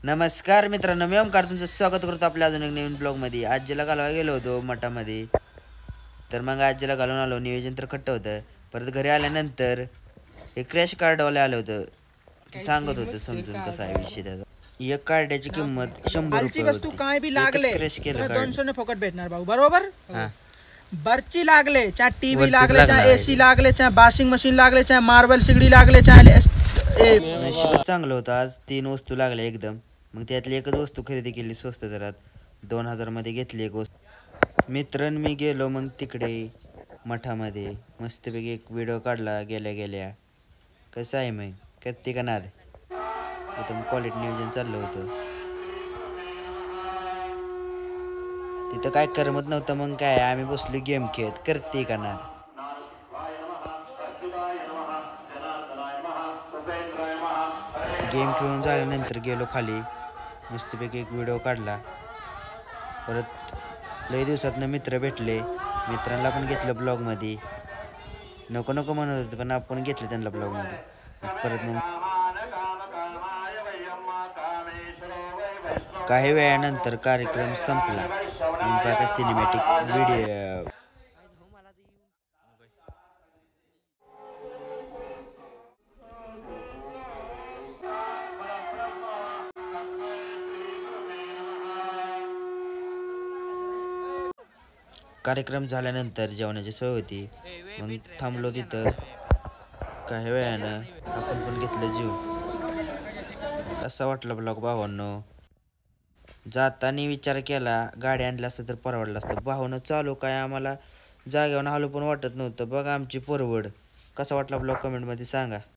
नमस्कार मित्रांनो, मी ओमकार तुमचं स्वागत करतो आपल्या अजून एक नवीन ब्लॉगमध्ये. आजीला घालवायला गेलो होतो मठामध्ये, तर मग आजीला घालून आलो. नियोजन तर खट्ट होतं. परत घरी आल्यानंतर हे क्रॅश कार्डवाले आलं होतं. ते सांगत होतं समजून कसा आहे विषय त्याचा. एक कार्डाची किंमत 100 रुपये वस्तू होती. काय बी लागले क्रॅश केलं कार्ड 200 ने फुकट भेटणार भाऊ, बरोबर. हां, बर्ची लागले, चाहे टीव्ही वर्षीच लागले, लागणार चाहे आहे एसी ते. लागले, चाहे वॉशिंग मशीन लागले, चाहे मार्बल शिगडी लागले, चाहे नशीबच चांगलं होतं. आज 3 वस्तू लागल्या एकदम. मग त्यातली एकच वस्तू खरेदी केली स्वस्त दरात. 2000 मध्ये घेतली एक वस्तू. मित्र मी गेलो मग तिकडे मठामध्ये. मस्तपैकी एक व्हिडिओ काढला गेल्या गेल्या. कसं आहे मग, करते का नाद. एकदम क्वालिटी नियोजन चाललं होतं. तिथं काय करमत नव्हतं. मग काय आम्ही बसलो गेम खेळत. करते का नाद. गेम खेळून झाल्यानंतर गेलो खाली. मस्तपैकी एक व्हिडिओ काढला. परत लई दिवसातनं मित्र भेटले. मित्रांना पण घेतलं ब्लॉगमध्ये. नको नको म्हणत होते पण आपण घेतलं त्यांना ब्लॉगमध्ये. परत मग काही वेळानंतर कार्यक्रम संपला. मग बघा सिनेमॅटिक व्हिडिओ. कार्यक्रम झाल्यानंतर जेवणाची सोय होती. मग थांबलो तिथं. काही वेळानं आपण पण घेतलं जीव. कसा वाटला ब्लॉग भावांनो. जाताना विचार केला गाडी आणली असतं तर परवडलं असतं. भावानं चालू काय आम्हाला जागेवर हलू पण वाटत नव्हतं. बघा आमची परवड. कसा वाटला ब्लॉग कमेंटमध्ये सांगा.